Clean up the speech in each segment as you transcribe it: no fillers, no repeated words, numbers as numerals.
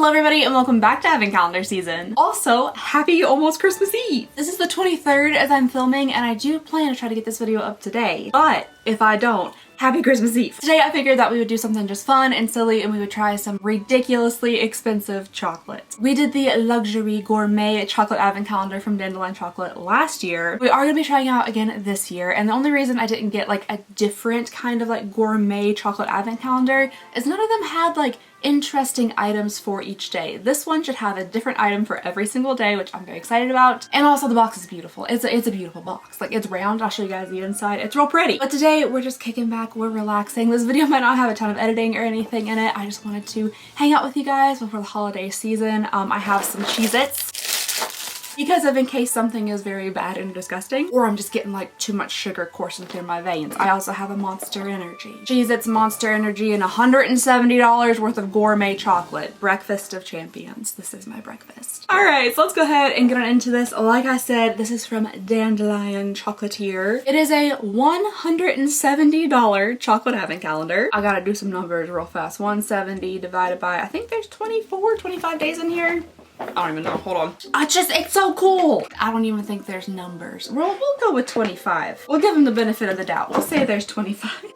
Hello everybody and welcome back to Advent Calendar season. Also, happy almost Christmas Eve! This is the 23rd as I'm filming and I do plan to try to get this video up today, but if I don't, happy Christmas Eve. Today I figured that we would do something just fun and silly and we would try some ridiculously expensive chocolate. We did the luxury gourmet chocolate advent calendar from Dandelion Chocolate last year. We are going to be trying out again this year, and the only reason I didn't get like a different kind of like gourmet chocolate advent calendar is none of them had like interesting items for each day. This one should have a different item for every single day, which I'm very excited about. And also the box is beautiful. It's a beautiful box. Like, it's round. I'll show you guys the inside. It's real pretty. But today we're just kicking back. We're relaxing. This video might not have a ton of editing or anything in it. I just wanted to hang out with you guys before the holiday season. I have some Cheez-Its because of in case something is very bad and disgusting, or I'm just getting like too much sugar coursing through my veins. I also have a Monster Energy. Cheez-Its, Monster Energy, and $170 worth of gourmet chocolate. Breakfast of champions. This is my breakfast. Alright, so let's go ahead and get on into this. Like I said, this is from Dandelion Chocolate here. It is a $170 chocolate advent calendar. I gotta do some numbers real fast. 170 divided by, I think there's 25 days in here. I don't even know. Hold on. It's so cool. I don't even think there's numbers. We'll go with 25. We'll give them the benefit of the doubt. We'll say there's 25.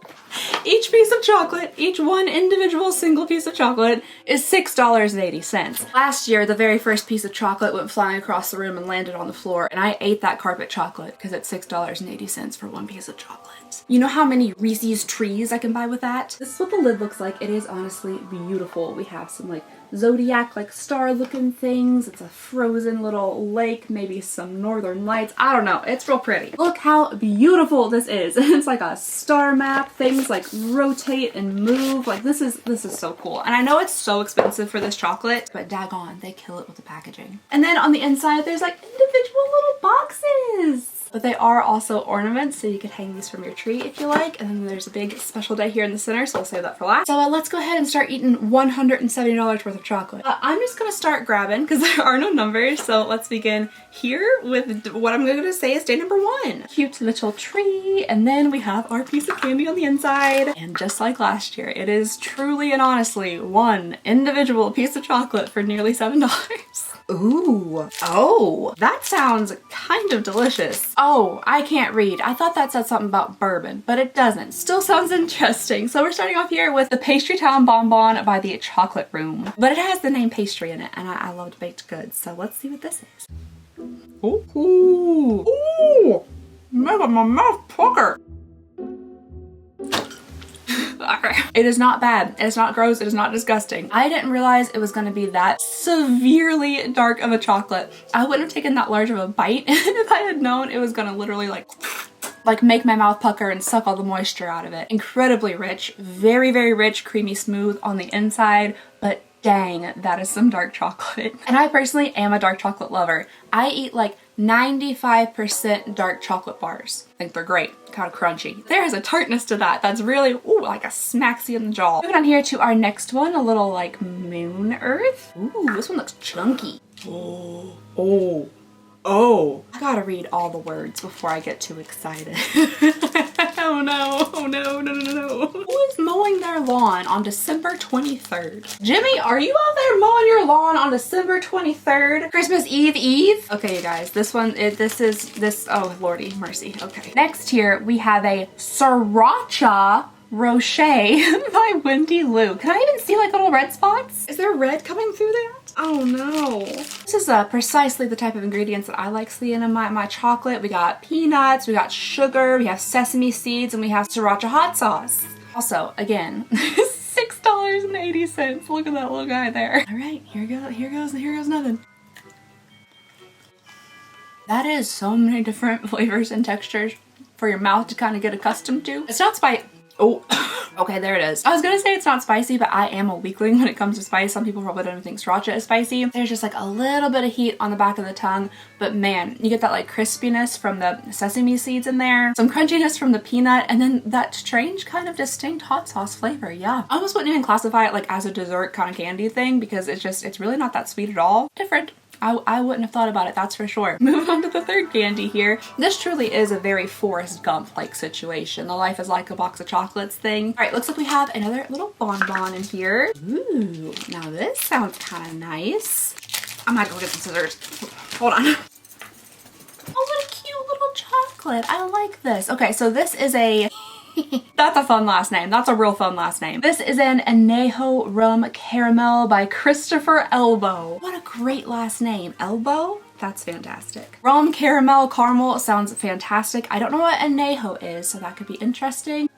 Each piece of chocolate, each one individual single piece of chocolate is $6.80. Last year, the very first piece of chocolate went flying across the room and landed on the floor, and I ate that carpet chocolate because it's $6.80 for one piece of chocolate. You know how many Reese's trees I can buy with that? This is what the lid looks like. It is honestly beautiful. We have some like zodiac like star looking things. It's a frozen little lake, maybe some northern lights. I don't know. It's real pretty. Look how beautiful this is. It's like a star map. Things like rotate and move. Like this is so cool. And I know it's so expensive for this chocolate, but daggone, they kill it with the packaging. And then on the inside there's like individual little boxes. But they are also ornaments, so you could hang these from your tree if you like. And then there's a big special day here in the center, so I'll save that for last. So let's go ahead and start eating $170 worth of chocolate. I'm just gonna start grabbing because there are no numbers. So let's begin here with what I'm gonna say is day number 1. Cute little tree, and then we have our piece of candy on the inside. And just like last year, it is truly and honestly one individual piece of chocolate for nearly $7. Ooh, oh, that sounds kind of delicious. Oh, I can't read. I thought that said something about bourbon, but it doesn't. Still sounds interesting. So we're starting off here with the Pastry Town Bonbon by the Chocolate Room. But it has the name pastry in it, and I loved baked goods. So let's see what this is. Ooh, ooh, making my mouth pucker. It is not bad. It's not gross. It is not disgusting. I didn't realize it was going to be that severely dark of a chocolate. I wouldn't have taken that large of a bite if I had known it was going to literally like make my mouth pucker and suck all the moisture out of it. Incredibly rich, very, very rich, creamy smooth on the inside, but dang, that is some dark chocolate. And I personally am a dark chocolate lover. I eat like 95% dark chocolate bars. I think they're great, kind of crunchy. There is a tartness to that that's really, ooh, like a smacks you in the jaw. Moving on here to our next one, a little like moon earth. Ooh, this one looks chunky. Oh, oh, oh. I gotta read all the words before I get too excited. Oh no, oh no, no, no, no. Who is mowing their lawn on December 23rd? Jimmy, are you out there mowing your lawn on December 23rd? Christmas Eve? Okay, you guys, this one, oh lordy mercy, okay. Next here, we have a Sriracha Rocher by Wendy Lou. Can I even see like little red spots? Is there red coming through that? Oh no. This is precisely the type of ingredients that I like seeing in my chocolate. We got peanuts, we got sugar, we have sesame seeds, and we have sriracha hot sauce. Also, again, $6.80. Look at that little guy there. All right, here goes nothing. That is so many different flavors and textures for your mouth to kind of get accustomed to. It's not spicy. Oh, okay, there it is. I was gonna say it's not spicy, but I am a weakling when it comes to spice. Some people probably don't think sriracha is spicy. There's just like a little bit of heat on the back of the tongue, but man, you get that like crispiness from the sesame seeds in there, some crunchiness from the peanut, and then that strange kind of distinct hot sauce flavor. Yeah, I almost wouldn't even classify it like as a dessert kind of candy thing because it's really not that sweet at all. Different. I wouldn't have thought about it, that's for sure. Moving on to the third candy here. This truly is a very Forrest Gump-like situation. The life is like a box of chocolates thing. All right, looks like we have another little bonbon in here. Ooh, now this sounds kind of nice. I might go get some scissors. Hold on. Oh, what a cute little chocolate. I like this. Okay, so this is a... That's a fun last name. That's a real fun last name. This is an Añejo Rum Caramel by Christopher Elbow. What a great last name. Elbow? That's fantastic. Rum caramel caramel sounds fantastic. I don't know what Añejo is, so that could be interesting.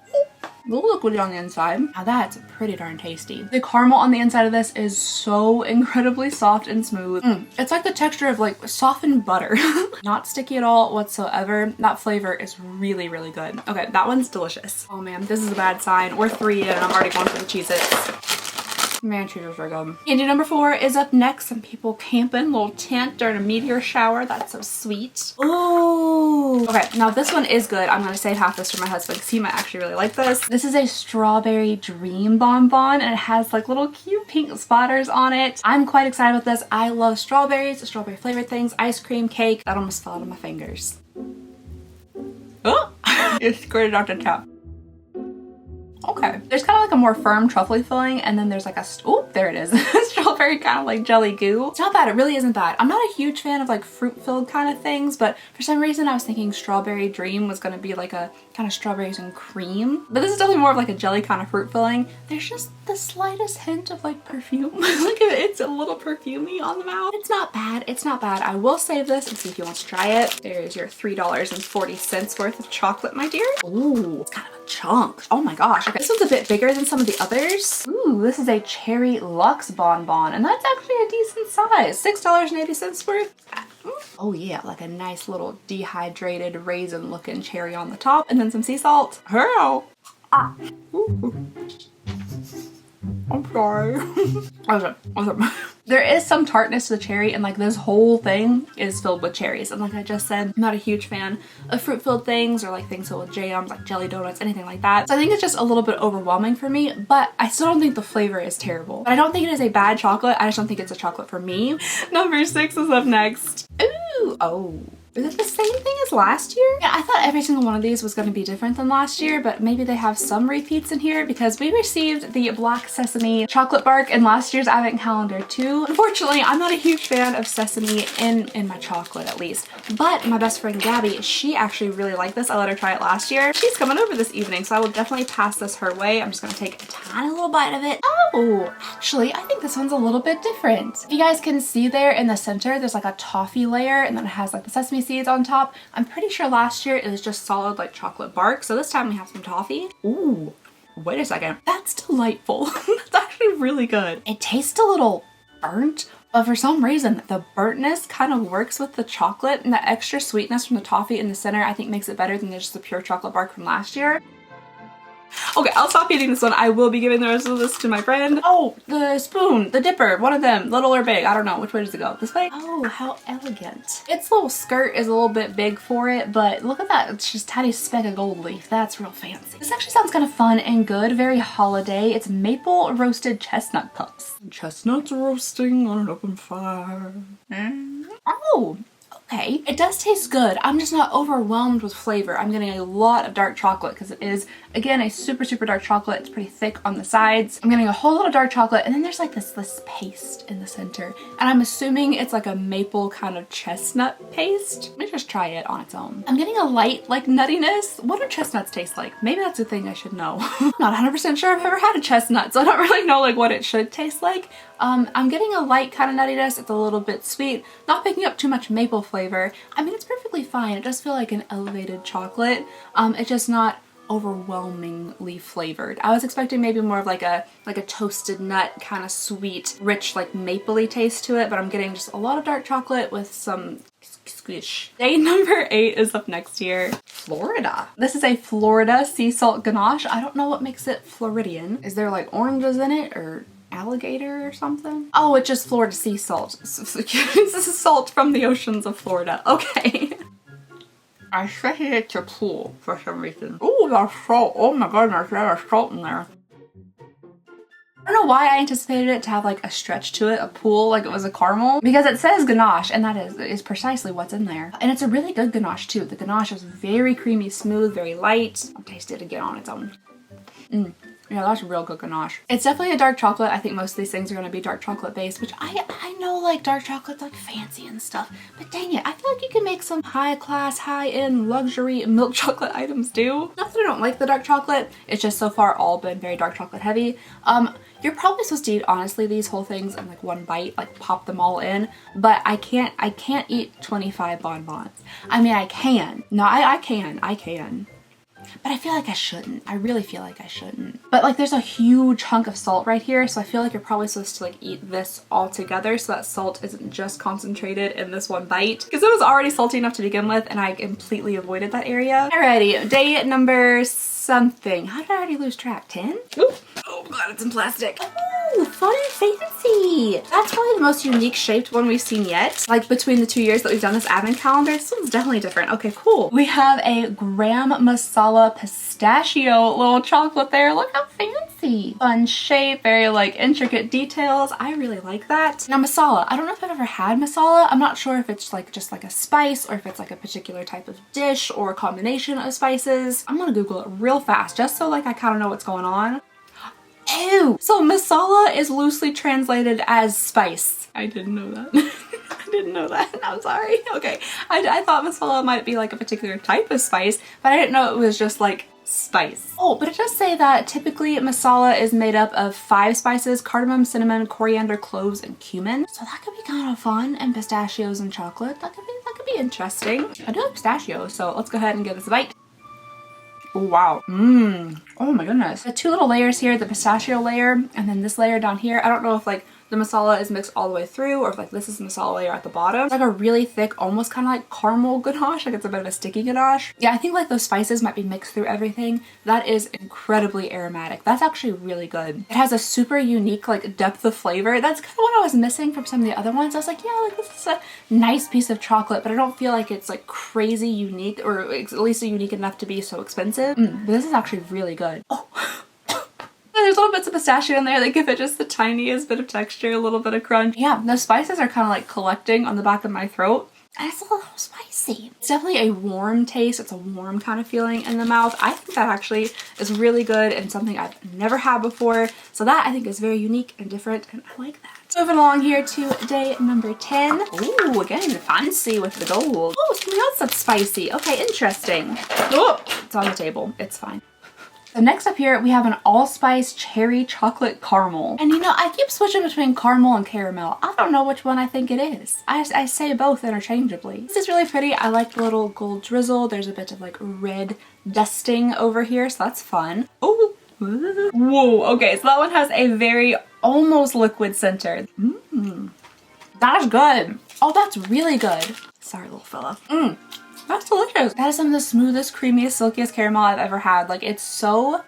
A little liquidy on the inside. Now that's pretty darn tasty. The caramel on the inside of this is so incredibly soft and smooth. It's like the texture of like softened butter. Not sticky at all whatsoever. That flavor is really, really good. Okay, that one's delicious. Oh man, this is a bad sign. We're 3 in and I'm already going for the Cheez-Its. Man, Cheetos are good. Candy number 4 is up next. Some people camping, little tent during a meteor shower. That's so sweet. Ooh. Okay, now this one is good. I'm gonna save half this for my husband because he might actually really like this. This is a strawberry dream bonbon and it has like little cute pink spotters on it. I'm quite excited about this. I love strawberries, strawberry flavored things, ice cream, cake. That almost fell out of my fingers. Oh, it squirted out the top. Okay, there's kind of like a more firm truffly filling and then there's like a, oh, there it is. Strawberry kind of like jelly goo. It's not bad, it really isn't bad. I'm not a huge fan of like fruit filled kind of things, but for some reason I was thinking strawberry dream was gonna be like a kind of strawberries and cream. But this is definitely more of like a jelly kind of fruit filling. There's just the slightest hint of like perfume. Like it's a little perfumey on the mouth. It's not bad, it's not bad. I will save this and see if you want to try it. There's your $3.40 worth of chocolate, my dear. Ooh, it's kind of a chunk. Oh my gosh. Okay, this one's a bit bigger than some of the others. Ooh, this is a Cherry Luxe bonbon, and that's actually a decent size. $6.80 worth. Oh yeah, like a nice little dehydrated raisin looking cherry on the top, and then some sea salt. Hurl! Ah. I'm sorry. There is some tartness to the cherry and like this whole thing is filled with cherries. And like I just said, I'm not a huge fan of fruit filled things or like things filled with jams, like jelly donuts, anything like that. So I think it's just a little bit overwhelming for me, but I still don't think the flavor is terrible. But I don't think it is a bad chocolate. I just don't think it's a chocolate for me. Number 6 is up next. Ooh, oh. Is it the same thing as last year? Yeah, I thought every single one of these was going to be different than last year, but maybe they have some repeats in here because we received the Black Sesame chocolate bark in last year's advent calendar too. Unfortunately, I'm not a huge fan of sesame in my chocolate at least, but my best friend Gabby, she actually really liked this. I let her try it last year. She's coming over this evening, so I will definitely pass this her way. I'm just going to take a tiny little bite of it. Oh, actually, I think this one's a little bit different. If you guys can see there in the center, there's like a toffee layer and then it has like the sesame seeds on top. I'm pretty sure last year it was just solid like chocolate bark, so this time we have some toffee. Ooh, wait a second. That's delightful. That's actually really good. It tastes a little burnt, but for some reason the burntness kind of works with the chocolate, and the extra sweetness from the toffee in the center I think makes it better than just the pure chocolate bark from last year. Okay, I'll stop eating this one. I will be giving the rest of this to my friend. Oh, the spoon, the dipper, one of them, little or big. I don't know. Which way does it go? This way? Oh, how elegant. Its little skirt is a little bit big for it, but look at that. It's just a tiny speck of gold leaf. That's real fancy. This actually sounds kind of fun and good. Very holiday. It's maple roasted chestnut puffs. Chestnuts roasting on an open fire. Oh. Okay, it does taste good. I'm just not overwhelmed with flavor. I'm getting a lot of dark chocolate because it is, again, a super, super dark chocolate. It's pretty thick on the sides. I'm getting a whole lot of dark chocolate, and then there's like this paste in the center. And I'm assuming it's like a maple kind of chestnut paste. Let me just try it on its own. I'm getting a light like nuttiness. What do chestnuts taste like? Maybe that's a thing I should know. I'm not 100% sure I've ever had a chestnut, so I don't really know like what it should taste like. I'm getting a light kind of nuttiness. It's a little bit sweet, not picking up too much maple flavor. I mean, it's perfectly fine. It does feel like an elevated chocolate. It's just not overwhelmingly flavored. I was expecting maybe more of like a toasted nut kind of sweet, rich, like mapley taste to it, but I'm getting just a lot of dark chocolate with some squish. Day number 8 is up next here. Florida. This is a Florida sea salt ganache. I don't know what makes it Floridian. Is there like oranges in it or alligator or something? Oh, it's just Florida sea salt. This is salt from the oceans of Florida. Okay. I set it to pool for some reason. Oh, that's salt. Oh my goodness, there's salt in there. I don't know why I anticipated it to have like a stretch to it, a pull, like it was a caramel, because it says ganache, and that is precisely what's in there. And it's a really good ganache too. The ganache is very creamy, smooth, very light. I'll taste it again on its own. Yeah, that's real good ganache. It's definitely a dark chocolate. I think most of these things are going to be dark chocolate based, which I know like dark chocolate's like fancy and stuff, but dang it, I feel like you can make some high class, high end luxury milk chocolate items too. Not that I don't like the dark chocolate, it's just so far all been very dark chocolate heavy. You're probably supposed to eat honestly these whole things in like one bite, like pop them all in, but I can't eat 25 bonbons. I mean, I can. No, I can. But I feel like I shouldn't. I really feel like I shouldn't. But like there's a huge hunk of salt right here, so I feel like you're probably supposed to like eat this all together so that salt isn't just concentrated in this one bite. Because it was already salty enough to begin with and I completely avoided that area. Alrighty, day number something. How did I already lose track? 10? Ooh. Oh god, it's in plastic. Oh, fun and fancy. That's probably the most unique shaped one we've seen yet. Like between the 2 years that we've done this advent calendar, this one's definitely different. Okay, cool. We have a graham masala pistachio little chocolate there. Look how fancy. Fun shape, very like intricate details. I really like that. Now masala, I don't know if I've ever had masala. I'm not sure if it's like just like a spice or if it's like a particular type of dish or a combination of spices. I'm gonna Google it real fast just so like I kind of know what's going on. Ew! So masala is loosely translated as spice. I didn't know that. I didn't know that. I'm sorry. Okay. I thought masala might be like a particular type of spice, but I didn't know it was just like spice. Oh, but it does say that typically masala is made up of 5 spices: cardamom, cinnamon, coriander, cloves, and cumin. So that could be kind of fun, and pistachios and chocolate. That could be interesting. I do like pistachios, so let's go ahead and give this a bite. Oh wow. Oh my goodness. The 2 little layers here, the pistachio layer and then this layer down here. I don't know if like the masala is mixed all the way through or if like this is the masala layer at the bottom. It's like a really thick, almost kind of like caramel ganache. Like it's a bit of a sticky ganache. Yeah, I think like those spices might be mixed through everything. That is incredibly aromatic. That's actually really good. It has a super unique like depth of flavor. That's kind of what I was missing from some of the other ones. I was like, yeah, like this is a nice piece of chocolate, but I don't feel like it's like crazy unique, or at least unique enough to be so expensive. But this is actually really good. Oh. There's little bits of pistachio in there that give it just the tiniest bit of texture, a little bit of crunch. Yeah, the spices are kind of like collecting on the back of my throat. And it's a little spicy. It's definitely a warm taste. It's a warm kind of feeling in the mouth. I think that actually is really good and something I've never had before. So that I think is very unique and different, and I like that. Moving along here to day number 10. Ooh, again, fancy with the gold. Oh, something else that's spicy. Okay, interesting. Oh, it's on the table. It's fine. So next up here, we have an allspice cherry chocolate caramel. And you know, I keep switching between caramel and caramel. I don't know which one I think it is. I say both interchangeably. This is really pretty. I like the little gold drizzle. There's a bit of like red dusting over here, so that's fun. Oh, whoa. Okay, so that one has a very almost liquid center. That is good. Oh, that's really good. Sorry, little fella. That's delicious. That is some of the smoothest, creamiest, silkiest caramel I've ever had. Like it's so,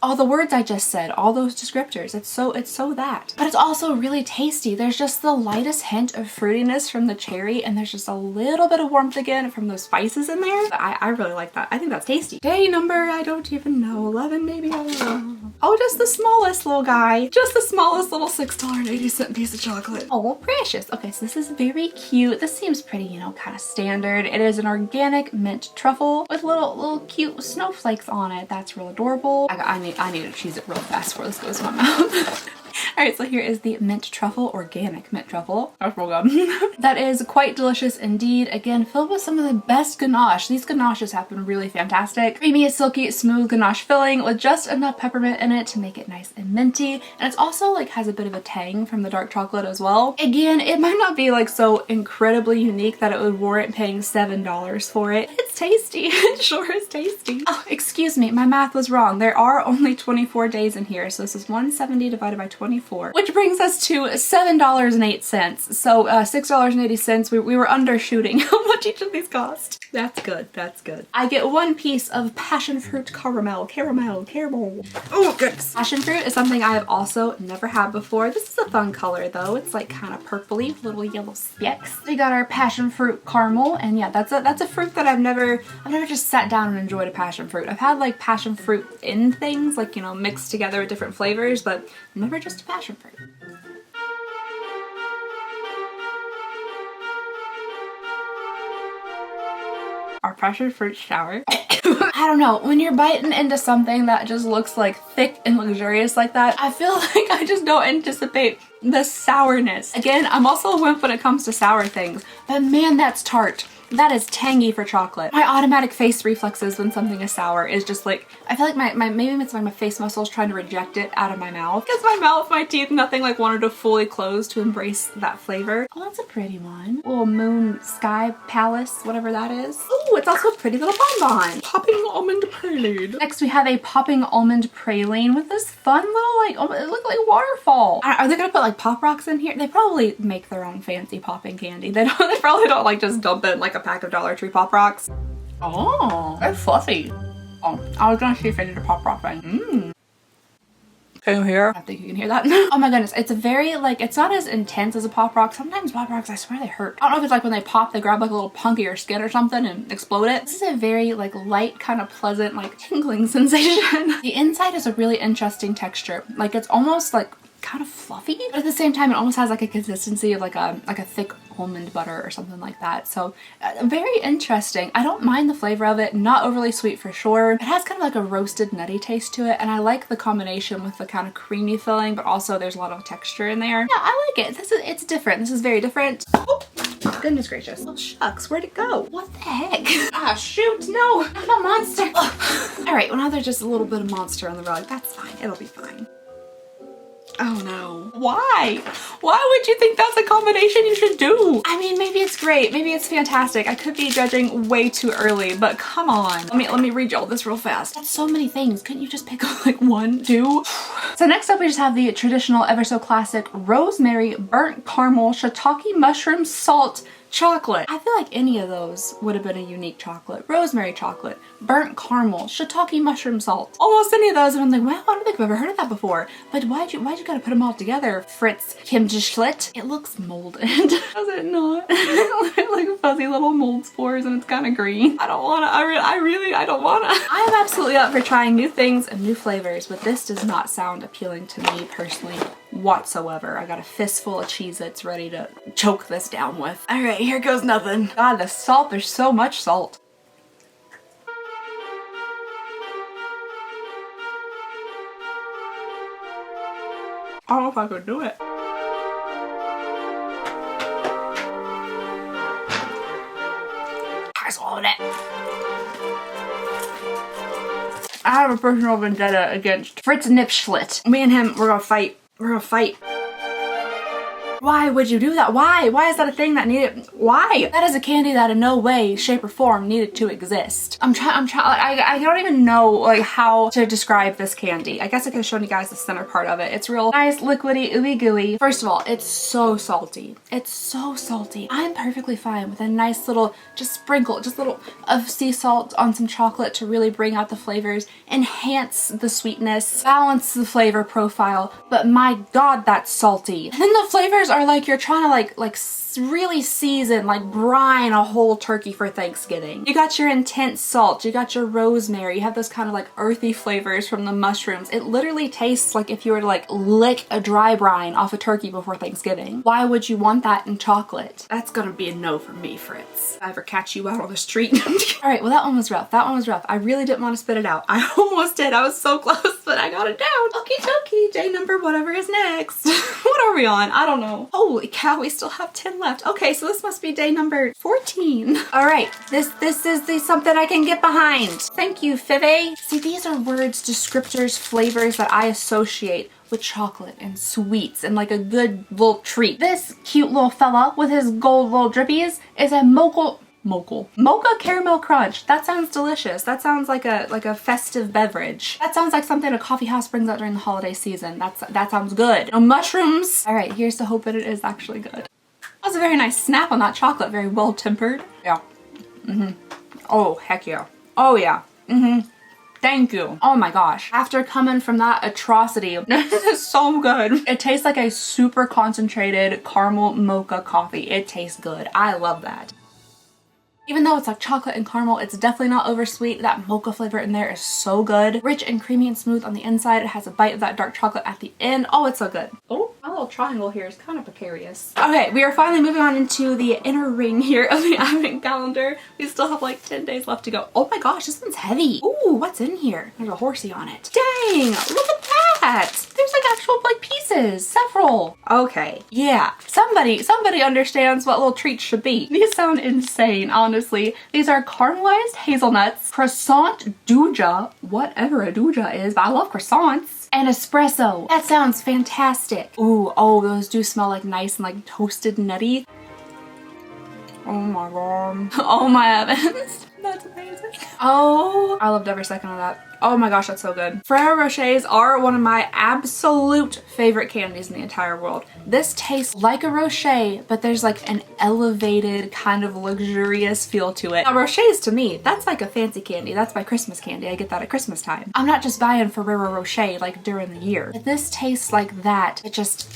all the words I just said, all those descriptors, it's so that. But it's also really tasty. There's just the lightest hint of fruitiness from the cherry, and there's just a little bit of warmth again from those spices in there. I really like that. I think that's tasty. Day number, I don't even know, 11 maybe, I don't know. Oh, just the smallest little guy. Just the smallest little $6.80 piece of chocolate. Oh, precious. Okay, so this is very cute. This seems pretty, you know, kind of standard. It is an organic mint truffle with little cute snowflakes on it. That's real adorable. I need to cheese it real fast before this goes in my mouth. Alright, so here is the mint truffle, organic mint truffle. That's real good. That is quite delicious indeed. Again, filled with some of the best ganache. These ganaches have been really fantastic. Creamy, silky, smooth ganache filling with just enough peppermint in it to make it nice and minty. And it's also like has a bit of a tang from the dark chocolate as well. Again, it might not be like so incredibly unique that it would warrant paying $7 for it. It's tasty. It sure is tasty. Oh, excuse me, my math was wrong. There are only 24 days in here, so this is 170 divided by 24, which brings us to $7.08. So $6.80. We were undershooting how much each of these cost. That's good. That's good. I get 1 piece of passion fruit caramel. Oh, goodness. Passion fruit is something I have also never had before. This is a fun color though. It's like kind of purpley with little yellow specks. We got our passion fruit caramel, and yeah, that's a fruit that I've never just sat down and enjoyed a passion fruit. I've had like passion fruit in things, like, you know, mixed together with different flavors, but never just a passion fruit. Our passion fruit sour. I don't know, when you're biting into something that just looks like thick and luxurious like that, I feel like I just don't anticipate the sourness. Again, I'm also a wimp when it comes to sour things, but man, that's tart. That is tangy for chocolate. My automatic face reflexes when something is sour is just like, I feel like maybe it's like my face muscles trying to reject it out of my mouth. Because my mouth, my teeth, nothing like wanted to fully close to embrace that flavor. Oh, that's a pretty one. Little moon sky palace, whatever that is. Oh, it's also a pretty little bonbon. Popping almond praline. Next we have a popping almond praline with this fun little like, oh, it looks like waterfall. Are they gonna put like Pop Rocks in here? They probably make their own fancy popping candy. They probably don't like just dump it in like a pack of Dollar Tree Pop Rocks. Oh, they're fluffy. Oh, I was gonna see if I need a Pop Rock thing. Mmm. Can you hear? I think you can hear that. Oh my goodness, it's a very like, it's not as intense as a Pop Rock. Sometimes Pop Rocks, I swear they hurt. I don't know if it's like when they pop, they grab like a little punk of your skin or something and explode it. This is a very like light, kind of pleasant, like tingling sensation. The inside is a really interesting texture. Like it's almost like kind of fluffy, but at the same time it almost has like a consistency of like a thick almond butter or something like that. So very interesting. I don't mind the flavor of it, not overly sweet for sure. It has kind of like a roasted nutty taste to it, and I like the combination with the kind of creamy filling, but also there's a lot of texture in there. Yeah, I like it. It's different. This is very different. Oh, goodness gracious. Oh shucks, where'd it go? What the heck? Ah shoot, no, not a monster. All right, well now there's just a little bit of monster on the rug. That's fine, it'll be fine. Oh no. Why? Why would you think that's a combination you should do? I mean, maybe it's great. Maybe it's fantastic. I could be judging way too early, but come on. Let me read you all this real fast. That's so many things. Couldn't you just pick up like one, two? So next up we just have the traditional ever so classic rosemary burnt caramel shiitake mushroom salt chocolate. I feel like any of those would have been a unique chocolate. Rosemary chocolate, burnt caramel, shiitake mushroom salt. Almost any of those, and I'm like, wow, I don't think I've ever heard of that before. But why'd you gotta put them all together, Fritz Kimjischlit? It looks molded. Does it not? Like fuzzy little mold spores, and it's kind of green. I don't wanna, I don't wanna. I am absolutely up for trying new things and new flavors, but this does not sound appealing to me personally whatsoever. I got a fistful of Cheez-Its ready to choke this down with. All right, here goes nothing. God, the salt, there's so much salt. I don't know if I could do it. I swallowed it. I have a personal vendetta against Fritz Nipschlit. Me and him, we're gonna fight. We're gonna fight. Why would you do that? Why? Why is that a thing that needed? Why? That is a candy that in no way, shape, or form needed to exist. I don't even know like how to describe this candy. I guess I could have shown you guys the center part of it. It's real nice, liquidy, ooey gooey. First of all, it's so salty. It's so salty. I'm perfectly fine with a nice little, just sprinkle, just a little of sea salt on some chocolate to really bring out the flavors, enhance the sweetness, balance the flavor profile. But my God, that's salty. And then the flavors are like you're trying to like really season, like brine a whole turkey for Thanksgiving. You got your intense salt, you got your rosemary, you have those kind of like earthy flavors from the mushrooms. It literally tastes like if you were to like lick a dry brine off a turkey before Thanksgiving. Why would you want that in chocolate? That's gonna be a no for me, Fritz. If I ever catch you out on the street. All right, well that one was rough. That one was rough. I really didn't want to spit it out. I almost did. I was so close, but I got it down. Okie dokie, day number whatever is next. What are we on? I don't know. Holy cow, we still have 10 left. Okay, so this must be day number 14. All right, this is something I can get behind. Thank you, Five. See, these are words, descriptors, flavors that I associate with chocolate and sweets and like a good little treat. This cute little fella with his gold little drippies is a mocha caramel crunch. That sounds delicious. That sounds like a festive beverage. That sounds like something a coffee house brings out during the holiday season. That sounds good. No mushrooms. All right, here's to hope that it is actually good. That was a very nice snap on that chocolate. Very well tempered. Yeah. Oh, heck yeah. Oh yeah. Thank you. Oh my gosh. After coming from that atrocity, this is so good. It tastes like a super concentrated caramel mocha coffee. It tastes good. I love that. Even though it's like chocolate and caramel, it's definitely not oversweet. That mocha flavor in there is so good. Rich and creamy and smooth on the inside. It has a bite of that dark chocolate at the end. Oh, it's so good. Oh, my little triangle here is kind of precarious. Okay, we are finally moving on into the inner ring here of the advent calendar. We still have like 10 days left to go. Oh my gosh, this one's heavy. Ooh, what's in here? There's a horsey on it. Dang, look at that. There's like actual like pieces, several. Okay, yeah, somebody understands what little treats should be. These sound insane, honestly. These are caramelized hazelnuts, croissant douja, whatever a douja is, but I love croissants, and espresso. That sounds fantastic. Ooh, oh, those do smell like nice and like toasted nutty. Oh my god. Oh my heavens. That's amazing. Oh, I loved every second of that. Oh my gosh, that's so good. Ferrero Rochers are one of my absolute favorite candies in the entire world. This tastes like a Rocher, but there's like an elevated kind of luxurious feel to it. Now Rochers to me, that's like a fancy candy. That's my Christmas candy. I get that at Christmas time. I'm not just buying Ferrero Rocher like during the year. But this tastes like that. It just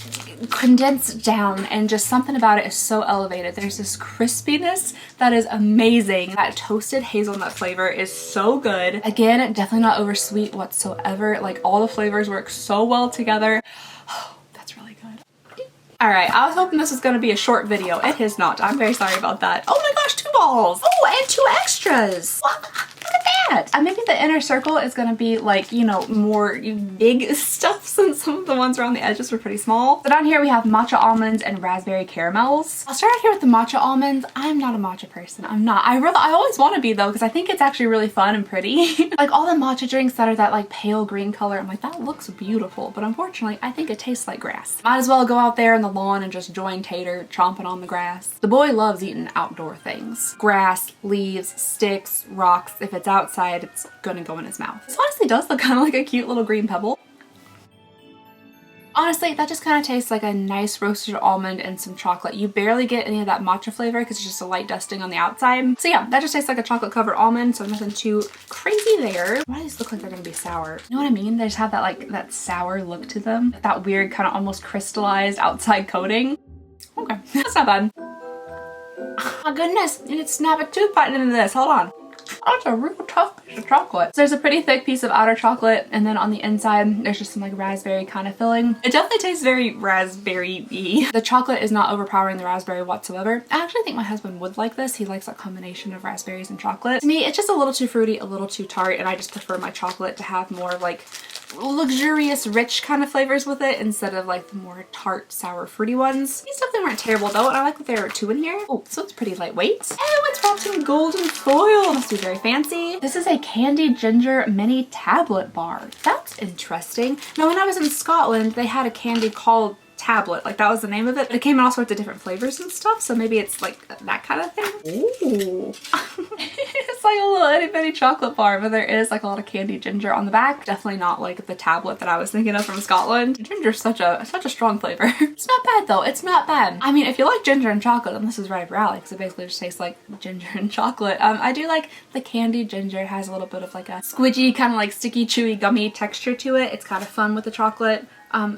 condensed down and just something about it is so elevated. There's this crispiness that is amazing. That toasted hazelnut flavor is so good. Again, definitely not oversweet whatsoever. Like all the flavors work so well together. Oh, that's really good. All right, I was hoping this was going to be a short video. It is not. I'm very sorry about that. Oh my gosh, 2 balls. Oh, and 2 extras. Look at that. Maybe the inner circle is going to be like, you know, more big stuff since some of the ones around the edges were pretty small. So down here we have matcha almonds and raspberry caramels. I'll start out here with the matcha almonds. I'm not a matcha person. I'm not. I always want to be though, because I think it's actually really fun and pretty. Like all the matcha drinks that are that like pale green color, I'm like, that looks beautiful. But unfortunately, I think it tastes like grass. Might as well go out there in the lawn and just join Tater chomping on the grass. The boy loves eating outdoor things. Grass, leaves, sticks, rocks. If it's outside, it's gonna go in his mouth. This honestly does look kind of like a cute little green pebble. Honestly, that just kind of tastes like a nice roasted almond and some chocolate. You barely get any of that matcha flavor because it's just a light dusting on the outside. So yeah, that just tastes like a chocolate covered almond, so nothing too crazy there. Why do these look like they're gonna be sour? You know what I mean? They just have that like that sour look to them. That weird kind of almost crystallized outside coating. Okay, that's not bad. Oh my goodness, I need to snap a tooth bite into this. Hold on. Oh, it's a real tough piece of chocolate. So there's a pretty thick piece of outer chocolate, and then on the inside there's just some like raspberry kind of filling. It definitely tastes very raspberry-y. The chocolate is not overpowering the raspberry whatsoever. I actually think my husband would like this. He likes that combination of raspberries and chocolate. To me, it's just a little too fruity, a little too tart, and I just prefer my chocolate to have more like luxurious, rich kind of flavors with it instead of like the more tart, sour, fruity ones. These definitely weren't terrible though, and I like that there are 2 in here. Oh, this one's pretty lightweight. Oh, it's wrapped in golden foil. Must be very fancy. This is a candy ginger mini tablet bar. That's interesting. Now, when I was in Scotland, they had a candy called Tablet, like that was the name of it, but it came in all sorts of different flavors and stuff, so maybe it's like that kind of thing. Ooh. It's like a little itty bitty chocolate bar, but there is like a lot of candy ginger on the back. Definitely not like the tablet that I was thinking of from Scotland. Ginger's such a strong flavor. It's not bad though. It's not bad. I mean, if you like ginger and chocolate, then this is right up your alley because it basically just tastes like ginger and chocolate. I do like the candy ginger. It has a little bit of like a squidgy kind of like sticky, chewy, gummy texture to it. It's kind of fun with the chocolate. I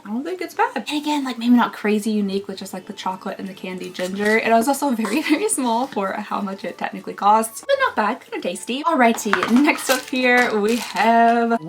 don't think it's bad. And again, like maybe not crazy unique with just like the chocolate and the candy ginger. It was also very, very small for how much it technically costs, but not bad, kind of tasty. Alrighty, next up here we have,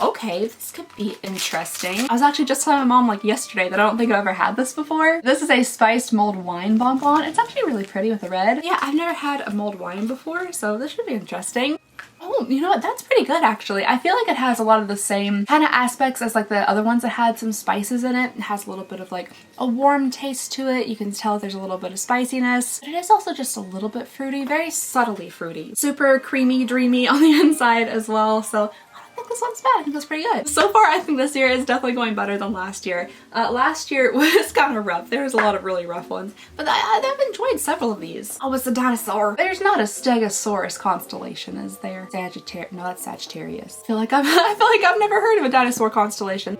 okay, this could be interesting. I was actually just telling my mom like yesterday that I don't think I've ever had this before. This is a spiced mulled wine bonbon. It's actually really pretty with the red. Yeah, I've never had a mulled wine before, so this should be interesting. Oh, you know what? That's pretty good actually. I feel like it has a lot of the same kind of aspects as like the other ones that had some spices in it. It has a little bit of like a warm taste to it. You can tell there's a little bit of spiciness, but it is also just a little bit fruity, very subtly fruity. Super creamy, dreamy on the inside as well. So I think this one's bad. I think that's pretty good. So far, I think this year is definitely going better than last year. Last year was kind of rough. There was a lot of really rough ones, but I've enjoyed several of these. Oh, it's a dinosaur. There's not a Stegosaurus constellation, is there? Sagittarius. No, that's Sagittarius. I feel like I've never heard of a dinosaur constellation.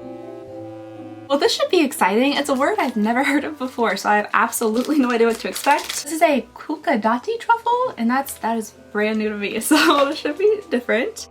Well, this should be exciting. It's a word I've never heard of before, so I have absolutely no idea what to expect. This is a Kukadati truffle, and that is brand new to me, so this should be different.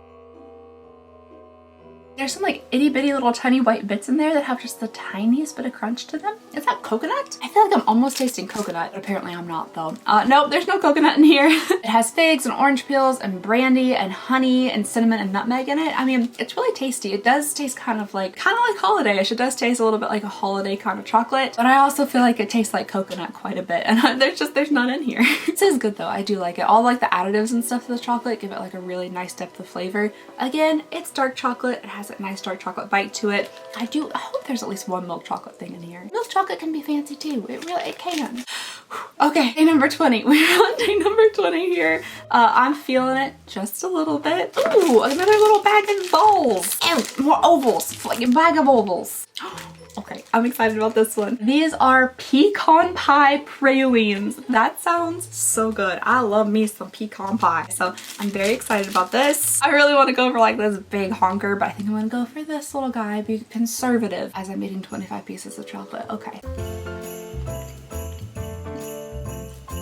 There's some like itty bitty little tiny white bits in there that have just the tiniest bit of crunch to them. Is that coconut? I feel like I'm almost tasting coconut, but apparently I'm not though. Nope, there's no coconut in here. It has figs and orange peels and brandy and honey and cinnamon and nutmeg in it. I mean, it's really tasty. It does taste kind of like holiday-ish. It does taste a little bit like a holiday kind of chocolate, but I also feel like it tastes like coconut quite a bit, and there's none in here. This is good though. I do like it. All like the additives and stuff to the chocolate give it like a really nice depth of flavor. Again, it's dark chocolate. It has a nice dark chocolate bite to it. I hope there's at least one milk chocolate thing in here. Milk chocolate can be fancy too. It can. Okay, day number 20. We're on day number 20 here. I'm feeling it just a little bit. Ooh, another little bag of balls. Ew, more ovals. Like a bag of ovals. Okay, I'm excited about this one. These are pecan pie pralines. That sounds so good. I love me some pecan pie. So I'm very excited about this. I really want to go for like this big honker, but I think I'm gonna go for this little guy, be conservative as I'm eating 25 pieces of chocolate. Okay.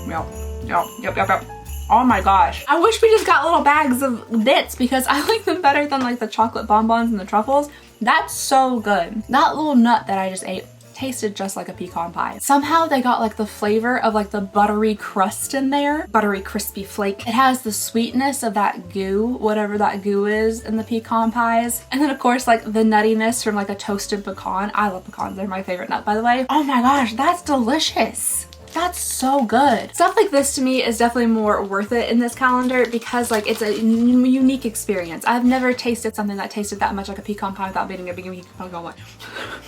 Yep. Oh my gosh. I wish we just got little bags of bits because I like them better than like the chocolate bonbons and the truffles. That's so good. That little nut that I just ate tasted just like a pecan pie. Somehow they got like the flavor of like the buttery crust in there. Buttery crispy flake. It has the sweetness of that goo, whatever that goo is in the pecan pies. And then of course like the nuttiness from like a toasted pecan. I love pecans. They're my favorite nut, by the way. Oh my gosh, that's delicious. That's so good. Stuff like this to me is definitely more worth it in this calendar because like it's a unique experience. I've never tasted something that tasted that much like a pecan pie without being a pecan pie.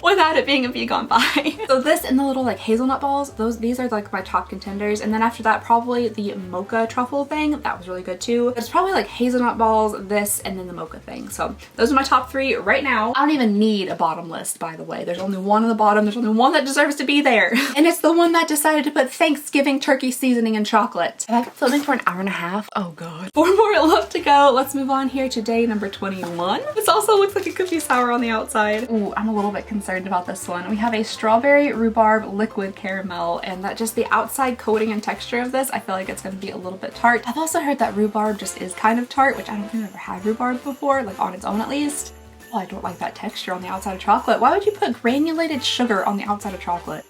Without it being a pecan pie. So this and the little like hazelnut balls, these are like my top contenders. And then after that, probably the mocha truffle thing. That was really good too. But it's probably like hazelnut balls, this, and then the mocha thing. So those are my top 3 right now. I don't even need a bottom list, by the way. There's only one on the bottom. There's only one that deserves to be there. And it's the one that decided to put Thanksgiving turkey seasoning and chocolate. Have I been filming for an hour and a half? Oh god. 4 more left to go. Let's move on here to day number 21. This also looks like it could be sour on the outside. Ooh, I'm a little bit concerned about this one. We have a strawberry rhubarb liquid caramel, and that just the outside coating and texture of this, I feel like it's going to be a little bit tart. I've also heard that rhubarb just is kind of tart, which I don't think I've ever had rhubarb before, like on its own at least. Oh, I don't like that texture on the outside of chocolate. Why would you put granulated sugar on the outside of chocolate?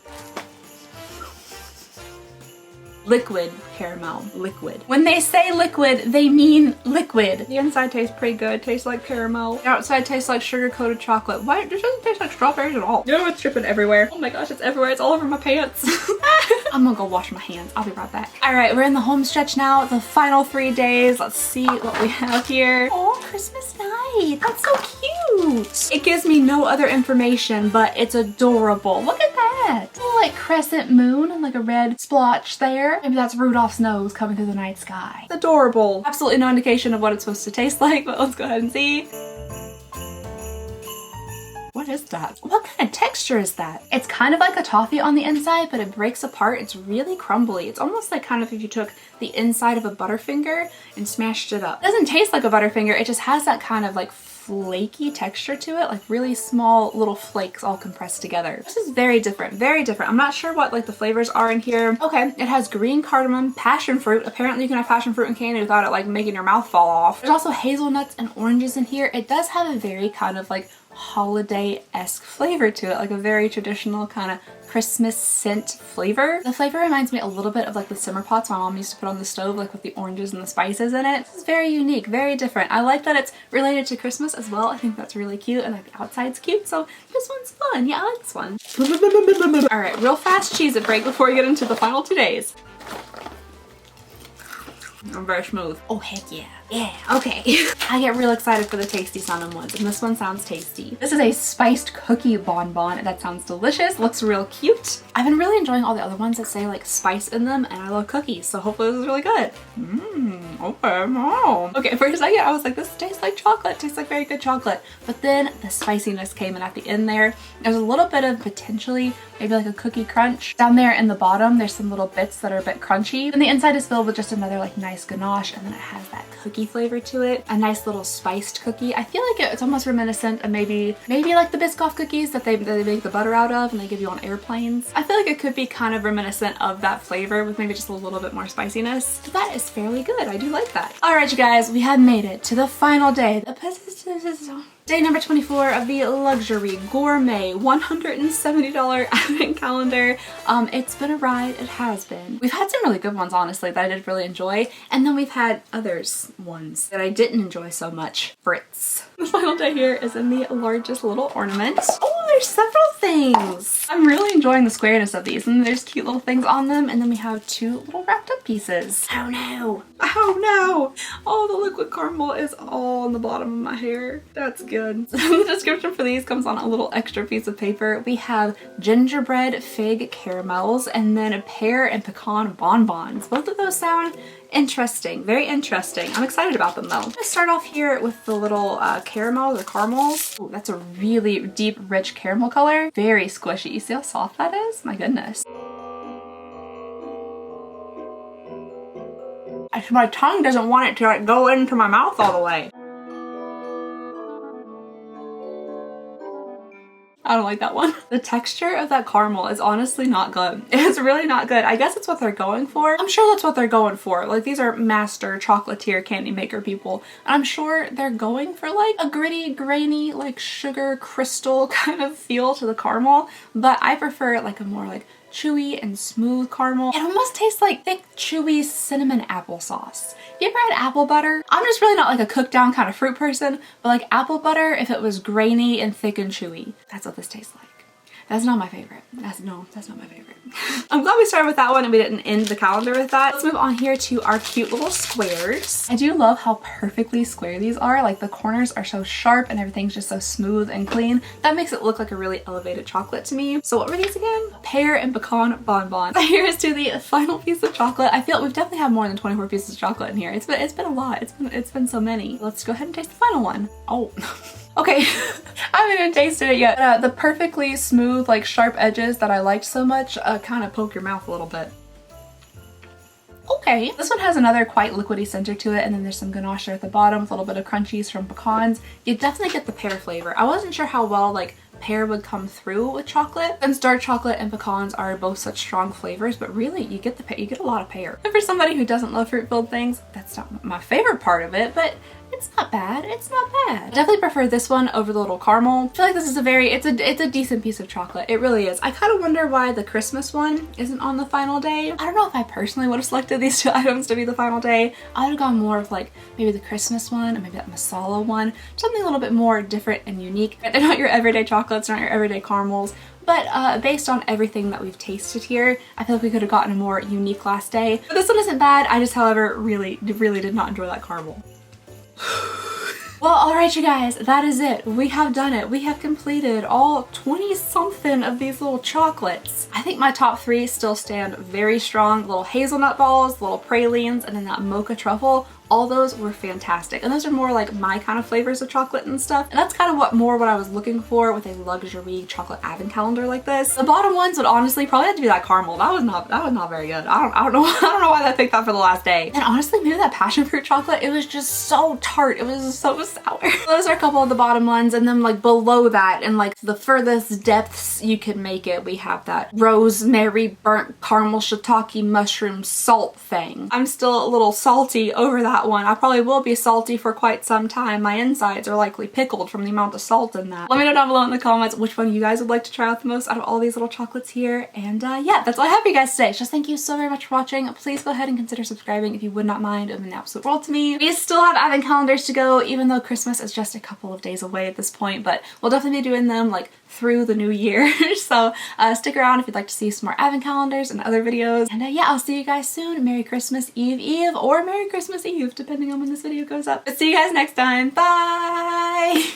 Liquid caramel, liquid. When they say liquid, they mean liquid. The inside tastes pretty good, tastes like caramel. The outside tastes like sugar-coated chocolate. Why? It doesn't taste like strawberries at all. You know what's dripping everywhere? Oh my gosh, it's everywhere. It's all over my pants. I'm gonna go wash my hands. I'll be right back. All right, we're in the home stretch now. The final 3 days. Let's see what we have here. Oh, Christmas night. That's so cute. It gives me no other information, but it's adorable. Look at that. A little like crescent moon and like a red splotch there. Maybe that's Rudolph's nose coming through the night sky. It's adorable. Absolutely no indication of what it's supposed to taste like, but let's go ahead and see. What is that? What kind of texture is that? It's kind of like a toffee on the inside, but it breaks apart. It's really crumbly. It's almost like kind of if you took the inside of a Butterfinger and smashed it up. It doesn't taste like a Butterfinger. It just has that kind of like flaky texture to it, like really small little flakes all compressed together. This is very different, very different. I'm not sure what like the flavors are in here. Okay, it has green cardamom, passion fruit. Apparently you can have passion fruit and candy without it like making your mouth fall off. There's also hazelnuts and oranges in here. It does have a very kind of like holiday-esque flavor to it, like a very traditional kind of Christmas scent flavor. The flavor reminds me a little bit of like the simmer pots my mom used to put on the stove, like with the oranges and the spices in it. This is very unique, very different. I like that it's related to Christmas as well. I think that's really cute, and like the outside's cute, so this one's fun. Yeah, I like this one. All right, real fast Cheez-It break before we get into the final 2 days. I'm very smooth. Oh, heck yeah. Yeah, okay. I get real excited for the tasty sounding ones, and this one sounds tasty. This is a spiced cookie bonbon, and that sounds delicious. Looks real cute. I've been really enjoying all the other ones that say like spice in them, and I love cookies, so hopefully this is really good. Okay, wow. Okay, for a second I was like, this tastes like chocolate, tastes like very good chocolate. But then the spiciness came in at the end there. There's a little bit of potentially maybe like a cookie crunch. Down there in the bottom, there's some little bits that are a bit crunchy. And the inside is filled with just another like nice ganache, and then it has that cookie flavor to it. A nice little spiced cookie. I feel like it's almost reminiscent of maybe like the Biscoff cookies that they make the butter out of and they give you on airplanes. I feel like it could be kind of reminiscent of that flavor with maybe just a little bit more spiciness. So that is fairly good. I do like that. All right, you guys, we have made it to the final day. Day number 24 of the luxury gourmet $170 advent calendar. It's been a ride, it has been. We've had some really good ones, honestly, that I did really enjoy, and then we've had ones that I didn't enjoy so much. Fritz. The final day here is in the largest little ornament. Oh, there's several things. I'm really enjoying the squareness of these, and there's cute little things on them, and then we have 2 little wrapped up pieces. Oh no. Oh no. Oh, the liquid caramel is all on the bottom of my hair. That's good. The description for these comes on a little extra piece of paper. We have gingerbread fig caramels and then a pear and pecan bonbons. Both of those sound interesting, very interesting. I'm excited about them though. I'm gonna start off here with the little caramels. Ooh, that's a really deep, rich caramel color. Very squishy. You see how soft that is? My goodness. My tongue doesn't want it to like go into my mouth all the way. I don't like that one. The texture of that caramel is honestly not good. It's really not good. I guess it's what they're going for. I'm sure that's what they're going for. Like, these are master chocolatier candy maker people. And I'm sure they're going for like a gritty, grainy, like sugar crystal kind of feel to the caramel. But I prefer like a more like chewy and smooth caramel. It almost tastes like thick, chewy cinnamon applesauce. You ever had apple butter? I'm just really not like a cooked down kind of fruit person, but like apple butter if it was grainy and thick and chewy. That's what this tastes like. That's not my favorite. That's not my favorite. I'm glad we started with that one and we didn't end the calendar with that. Let's move on here to our cute little squares. I do love how perfectly square these are. Like, the corners are so sharp and everything's just so smooth and clean. That makes it look like a really elevated chocolate to me. So what were these again? Pear and pecan bonbons. Here is to the final piece of chocolate. I feel we've definitely had more than 24 pieces of chocolate in here. It's been a lot. It's been so many. Let's go ahead and taste the final one. Oh. Okay, I haven't even tasted it yet. The perfectly smooth, like sharp edges that I liked so much kind of poke your mouth a little bit. Okay, this one has another quite liquidy center to it, and then there's some ganache there at the bottom with a little bit of crunchies from pecans. You definitely get the pear flavor. I wasn't sure how well like pear would come through with chocolate, since dark chocolate and pecans are both such strong flavors, but really you get a lot of pear. And for somebody who doesn't love fruit-filled things, that's not my favorite part of it, but it's not bad. It's not bad. I definitely prefer this one over the little caramel. I feel like this is it's a decent piece of chocolate. It really is. I kind of wonder why the Christmas one isn't on the final day. I don't know if I personally would have selected these 2 items to be the final day. I would have gone more of like maybe the Christmas one or maybe that masala one. Something a little bit more different and unique. They're not your everyday chocolates, not your everyday caramels. But based on everything that we've tasted here, I feel like we could have gotten a more unique last day. But this one isn't bad. I just, however, really did not enjoy that caramel. Well, alright you guys, that is it. We have done it. We have completed all 20 something of these little chocolates. I think my top 3 still stand very strong. Little hazelnut balls, little pralines, and then that mocha truffle. All those were fantastic. And those are more like my kind of flavors of chocolate and stuff. And that's kind of what I was looking for with a luxury chocolate advent calendar like this. The bottom ones would honestly probably have to be that caramel. That was not very good. I don't know why I picked that for the last day. And honestly, maybe that passion fruit chocolate, it was just so tart. It was so sour. Those are a couple of the bottom ones, and then like below that and like the furthest depths you could make it, we have that rosemary burnt caramel shiitake mushroom salt thing. I'm still a little salty over that one. I probably will be salty for quite some time. My insides are likely pickled from the amount of salt in that. Let me know down below in the comments which one you guys would like to try out the most out of all these little chocolates here. And yeah, that's all I have for you guys today. Just thank you so very much for watching. Please go ahead and consider subscribing if you would not mind. It would mean the absolute world to me. We still have advent calendars to go, even though Christmas is just a couple of days away at this point, but we'll definitely be doing them like through the new year. So stick around if you'd like to see some more advent calendars and other videos. And yeah, I'll see you guys soon. Merry Christmas Eve or Merry Christmas Eve, depending on when this video goes up. But see you guys next time. Bye!